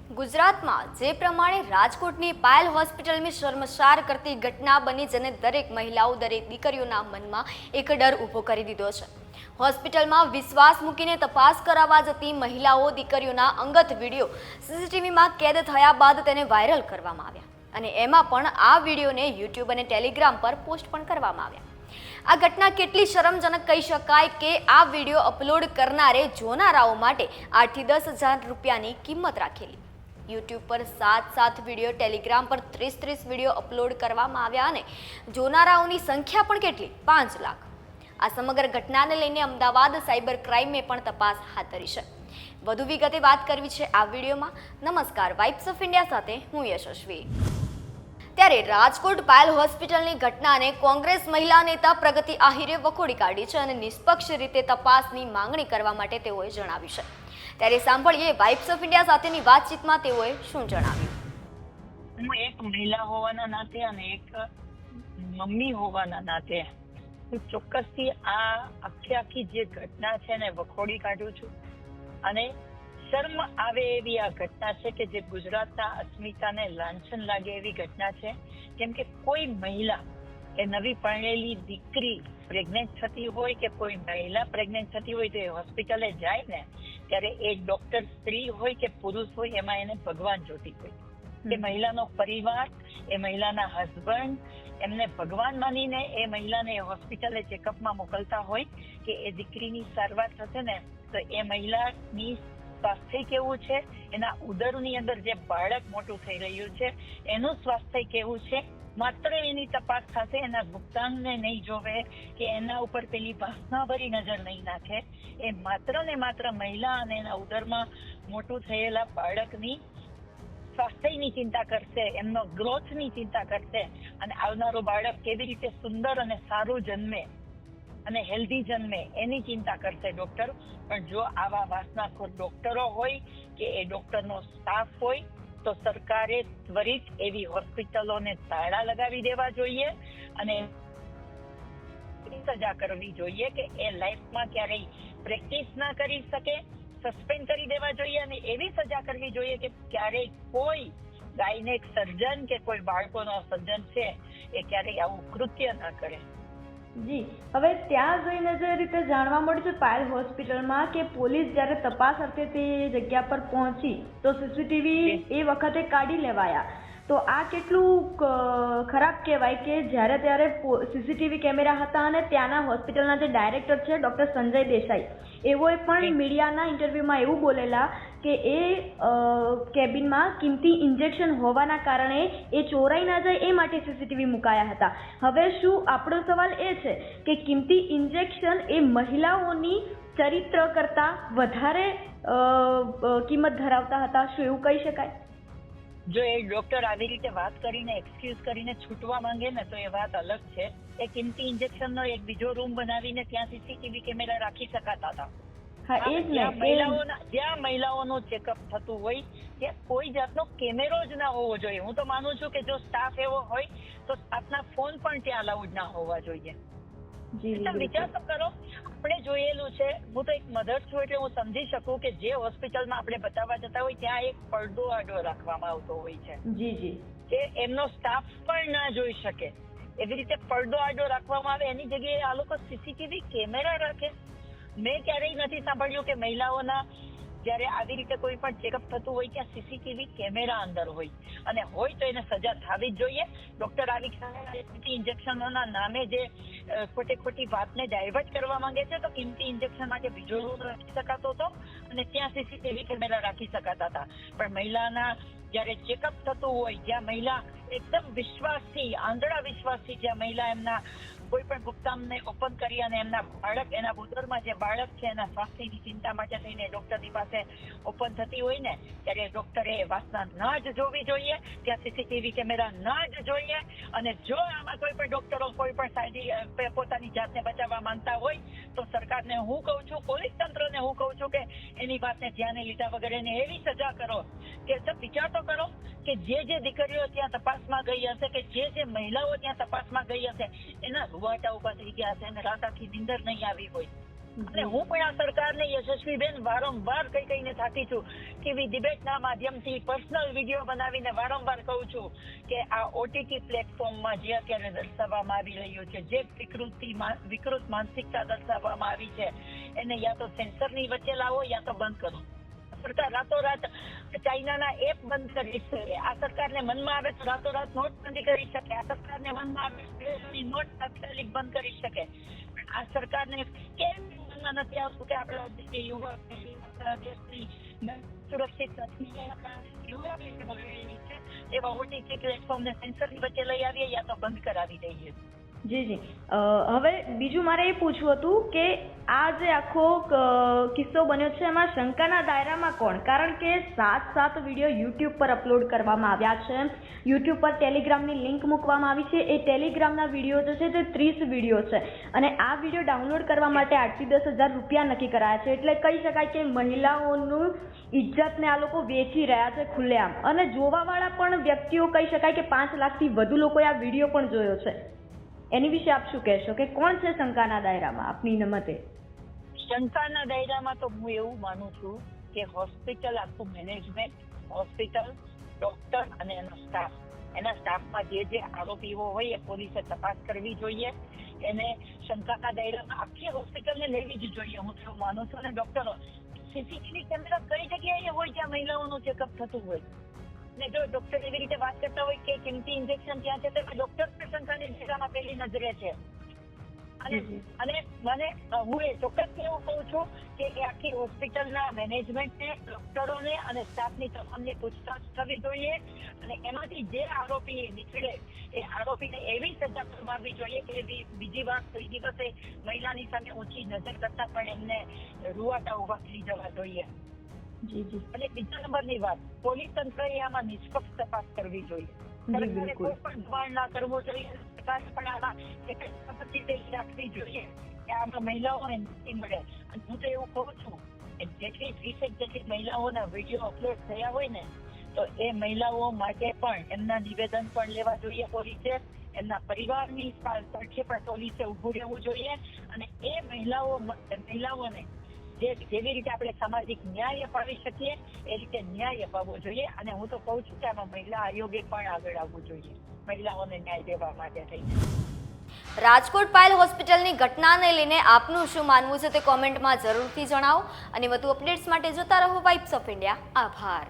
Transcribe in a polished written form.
ગુજરાતમાં જે પ્રમાણે રાજકોટની પાયલ હોસ્પિટલની શર્મસાર કરતી ઘટના બની જેને દરેક મહિલાઓ દરેક દીકરીઓના મનમાં એક ડર ઊભો કરી દીધો છે। હોસ્પિટલમાં વિશ્વાસ મૂકીને તપાસ કરાવવા જતી મહિલાઓ દીકરીઓના અંગત વિડીયો સીસીટીવીમાં કેદ થયા બાદ તેને વાયરલ કરવામાં આવ્યા અને એમાં પણ આ વિડીયોને યુટ્યુબ અને ટેલિગ્રામ પર પોસ્ટ પણ કરવામાં આવ્યા। આ ઘટના કેટલી શરમજનક કહી શકાય કે આ વિડીયો અપલોડ કરનારે જોનારાઓ માટે 8 થી 10,000 રૂપિયાની કિંમત રાખેલી। યુટ્યુબ પર 7 વિડીયો, ટેલિગ્રામ પર 30 વિડીયો અપલોડ કરવામાં આવ્યા અને જોનારાઓની સંખ્યા પણ કેટલી 5 લાખ। આ સમગ્ર ઘટનાને લઈને અમદાવાદ સાયબર ક્રાઇમે પણ તપાસ હાથ ધરી છે। વધુ વિગતે વાત કરવી છે આ વિડીયોમાં। નમસ્કાર, વાઇબ્સ ઓફ ઇન્ડિયા સાથે હું યશસ્વી। ત્યારે રાજકોટ પાયલ હોસ્પિટલની ઘટનાને કોંગ્રેસ મહિલા નેતા પ્રગતિ આહિરે વખોડી કાઢી છે અને નિષ્પક્ષ રીતે તપાસની માંગણી કરવા માટે તેઓએ જણાવ્યું છે। ત્યારે સાંભળીએ વાઇબ્સ ઓફ ઇન્ડિયા સાથેની વાતચીતમાં તેઓએ શું જણાવ્યું। હું એક મહિલા હોવાના નાતે અને એક મમ્મી હોવાના નાતે હું ચોક્કસથી આ આખી જે ઘટના છે ને વખોડી કાઢું છું અને શર્મ આવે એવી આ ઘટના છે કે જે ગુજરાતના અસ્મિતાને લાંછન લાગે એવી ઘટના છે। કેમ કે કોઈ મહિલા કે નવી પરણેલી દીકરી પ્રેગ્નેન્ટ થતી હોય કે કોઈ મહિલા પ્રેગ્નેન્ટ થતી હોય તો એ હોસ્પિટલે જાય ને ત્યારે એ ડોક્ટર સ્ત્રી હોય કે પુરુષ હોય એમાં એને ભગવાન જોતી હોય। એ મહિલાનો પરિવાર, એ મહિલાના હસબન્ડ એમને ભગવાન માનીને એ મહિલાને હોસ્પિટલે ચેકઅપમાં મોકલતા હોય કે એ દીકરીની સારવાર થશે ને તો એ મહિલાની સ્વાસ્થ્ય કેવું છે, એના ઉદરની અંદર જે બાળક મોટું થઈ રહ્યું છે એનું સ્વાસ્થ્ય કેવું છે, માત્ર એની તપાસ થશે। એના ગુપ્તાંગને નહીં જોવે કે એના ઉપર પેલી ભાષણાભરી નજર નહીં નાખે। એ માત્ર ને માત્ર મહિલા અને એના ઉદરમાં મોટું થયેલા બાળકની સ્વાસ્થ્યની ચિંતા કરશે, એમનો ગ્રોથની ચિંતા કરશે અને આવનારું બાળક કેવી રીતે સુંદર અને સારું જન્મે અને હેલ્ધી જન્મે એની ચિંતા કરશે ડોક્ટર। પણ જો આવા વાસનાખોર ડોક્ટરો હોય કે એ ડોક્ટરનો સ્ટાફ હોય તો સરકારે ત્વરિત એવી હોસ્પિટલોને તાળા લગાવી દેવા જોઈએ અને સજા કરવી જોઈએ કે એ લાઈફમાં ક્યારેય પ્રેક્ટિસ ના કરી શકે, સસ્પેન્ડ કરી દેવા જોઈએ અને એવી સજા કરવી જોઈએ કે ક્યારેય કોઈ ગાયનેક સર્જન કે કોઈ બાળકોનો સર્જન છે એ ક્યારેય આવું કૃત્ય ના કરે। જી, હવે ત્યાં જઈને જે રીતે જાણવા મળ્યું છે પાયલ હોસ્પિટલમાં કે પોલીસ જ્યારે તપાસ અર્થે તે જગ્યા પર પહોંચી તો સીસીટીવી એ વખતે કાઢી લેવાયા। તો આ કેટલું ખરાબ કહેવાય કે જ્યારે ત્યારે સીસીટીવી કેમેરા હતા અને ત્યાંના હોસ્પિટલના જે ડાયરેક્ટર છે ડૉક્ટર સંજય દેસાઈ એઓએ પણ મીડિયાના ઇન્ટરવ્યૂમાં એવું બોલેલા કે એ કેબિનમાં કિંમતી ઇન્જેક્શન હોવાના કારણે એ ચોરાઈ ના જાય એ માટે સીસીટીવી મુકાયા હતા। હવે શું આપણો સવાલ એ છે કે કિંમતી ઇન્જેક્શન એ મહિલાઓની ચરિત્ર કરતાં વધારે કિંમત ધરાવતા હતા, શું એવું કહી શકાય? જો એ ડોક્ટર આવી રીતે વાત કરીને એક્સક્યુઝ કરીને છૂટવા માંગે ને તો એ વાત અલગ છે। એ કિંમતી ઇન્જેક્શનનો એક બીજો રૂમ બનાવીને ત્યાં સીસીટીવી કેમેરા રાખી શકાતા હતા। જ્યાં મહિલાઓનું ચેકઅપ થતું હોય ત્યાં કોઈ જાતનો કેમેરો જ ના હોવો જોઈએ। હું તો માનું છું કે જો સ્ટાફ એવો હોય તો સ્ટાફના ફોન પણ ત્યાં અલાઉડ ના હોવા જોઈએ। વિચાર તો કરો, આપણે જોયેલું છે, હું તો એક મધર છું એટલે હું સમજી શકું કે જે હોસ્પિટલમાં આપણે બતાવવા જતા હોય ત્યાં એક પડદો આડો રાખવામાં આવતો હોય છે કે એમનો સ્ટાફ પણ ના જોઈ શકે એવી રીતે પડદો આડો રાખવામાં આવે। એની જગ્યાએ આ લોકો સીસીટીવી કેમેરા રાખે। મેં ક્યારેય નથી સાંભળ્યું કે મહિલાઓના જયારે આવી રીતે કોઈ પણ ચેકઅપ થતું હોય ત્યાં સીસીટીવી કેમેરા અંદર હોય અને હોય તો એને સજા થવી જ જોઈએ। ડોક્ટર આવી ઇન્જેક્શનોના નામે જે ખોટી વાતને ડાયવર્ટ કરવા માંગે છે તો કિંમતી ઇન્જેક્શન માટે બીજો રૂમ રાખી શકાતો હતો અને ત્યાં સીસીટીવી કેમેરા રાખી શકાતા હતા। પણ મહિલાના જયારે ચેકઅપ થતું હોય જ્યાં મહિલા એકદમ વિશ્વાસથી, આંધળા વિશ્વાસથી જ્યાં મહિલા એમના કોઈ પણ ગુપ્તાંગને ઓપન કરી અને એમના બાળક, એના ઉદરમાં જે બાળક છે એના સ્વાસ્થ્યની ચિંતા માટે થઈને ડોક્ટરની પાસે ઓપન થતી હોય ને ત્યારે ડોક્ટરે વાસના ના જ જોવી જોઈએ, ત્યાં સીસીટીવી કેમેરા ના જ જોઈએ। અને જો આમાં કોઈ પણ ડોક્ટરો કોઈ પણ પોતાની જાતને બચાવવા માંગતા હોય તો સરકારને હું કહું છું, પોલીસ તંત્રને હું કહું છું કે એની વાતને ધ્યાને લીધા વગર એને એવી સજા કરો કે વિચાર તો કરો કે જે દીકરીઓ ત્યાં તપાસમાં ગઈ હશે કે જે મહિલાઓ ત્યાં તપાસમાં ગઈ હશે એના રૂવાટા ઉભા થઈ ગયા હશે અને રાત આખી નીંદર નહીં આવી હોય। અને હું પણ આ સરકારને યશસ્વીબેન વારંવાર કહીને થાકી છું ટીવી ડિબેટના માધ્યમથી પર્સનલ વિડીયો બનાવીને વારંવાર કહું છું કે આ ઓટીટી પ્લેટફોર્મમાં જે અત્યારે દર્શાવવામાં આવી રહ્યું છે, જે વિકૃત માનસિકતા દર્શાવવામાં આવી છે, એને યા તો સેન્સરની વચ્ચે લાવો યા તો બંધ કરો. સરકાર રાતોરાત ચાઇનાના એપ બંધ કરી શકે, આ સરકારને મનમાં આવે તો રાતોરાત નોટબંધી કરી શકે, આ સરકારને મનમાં આવે નોટ તાત્કાલિક બંધ કરી શકે. આ સરકારને કેમ મનમાં નથી આવતું કે આપણા દેશની યુવા દેશની સુરક્ષિત એવા ઓટીટી પ્લેટફોર્મને સેન્સરની વચ્ચે લઈ આવીએ યા તો બંધ કરાવી દઈએ. જી હવે બીજું મારે એ પૂછવું હતું કે આ જે આખો કિસ્સો બન્યો છે એમાં શંકાના દાયરામાં કોણ? કારણ કે 7 વિડીયો યુટ્યુબ પર અપલોડ કરવામાં આવ્યા છે, યુટ્યુબ પર ટેલિગ્રામની લિંક મૂકવામાં આવી છે. એ ટેલિગ્રામના વિડીયો જે છે તે 30 વિડીયો છે અને આ વિડીયો ડાઉનલોડ કરવા માટે 8 થી 10 હજાર રૂપિયા નક્કી કરાયા છે. એટલે કહી શકાય કે મહિલાઓનું ઇજ્જતને આ લોકો વેચી રહ્યા છે ખુલ્લેઆમ. અને જોવાવાળા પણ વ્યક્તિઓ કહી શકાય કે 5 લાખથી વધુ લોકોએ આ વિડીયો પણ જોયો છે. એની વિશે આપ શું કહેશો કે કોણ છે શંકાના દાયરામાં આપની મતે? શંકાના દાયરામાં તો હું એવું માનું છું કે હોસ્પિટલ આખું મેનેજમેન્ટ, હોસ્પિટલ, ડોક્ટર અને એના સ્ટાફમાં જે આરોપીઓ હોય એ પોલીસે તપાસ કરવી જોઈએ. એને શંકાના દાયરામાં આખી હોસ્પિટલને લેવી જ જોઈએ. હું તો માનું છું. અને ડોક્ટરો સીસીટીવી કેમેરા કઈ જગ્યાએ હોય જ્યાં મહિલાઓનું ચેકઅપ થતું હોય, ને જો ડોક્ટર એવી રીતે વાત કરતા હોય કે કિંમતી ઇન્જેક્શન ત્યાં છે તો ડોક્ટર પણ શંકાની દાયરામાં પહેલી નજરે છે. અને મને હું એ ચોક્કસ એવું કહું છું કે એ આખી હોસ્પિટલના મેનેજમેન્ટને, ડોક્ટરોને અને સ્ટાફની તમામની પૂછતાછ થવી જોઈએ. અને એમાંથી જે આરોપી નીકળે એ આરોપીને એવી સજા કરવાવી જોઈએ કે બીજી વાર ત્રીજી વખતે મહિલાની સામે ઊંચી નજર કરતા પણ એમને રૂવાટા ઉભા થઈ જવા જોઈએ. અને બીજા નંબરની વાત, પોલીસ તંત્રએ આમાં નિષ્પક્ષ તપાસ કરવી જોઈએ. સરકારે કોઈ પણ દબાણ ના કરવું જોઈએ. સરકારે પણ આમાં એક સંપત્તિ રાખવી જોઈએ કે આમાં મહિલાઓને નથી મળે. અને હું તો એવું કહું છું કે જેટલી 30 જેટલી મહિલાઓના વિડીયો અપલોડ થયા હોય ને તો એ મહિલાઓ માટે પણ એમના નિવેદન પણ લેવા જોઈએ પોલીસે, એમના પરિવારની પડખે પણ પોલીસે ઉભું રહેવું જોઈએ. અને એ મહિલાઓને જેવી રીતે આપણે સામાજિક ન્યાય અપાવી શકીએ એ રીતે ન્યાય અપાવવો જોઈએ. અને હું તો કહું છું કે આમાં મહિલા આયોગે પણ આગળ આવવું જોઈએ મહિલાઓને ન્યાય દેવા માટે થઈને. રાજકોટ પાયલ હોસ્પિટલની ઘટનાને લઈને આપનું શું માનવું છે તે કોમેન્ટમાં જરૂરથી જણાવો. અને વધુ અપડેટ્સ માટે જોતા રહો વાઇબ્સ ઓફ ઇન્ડિયા. આભાર.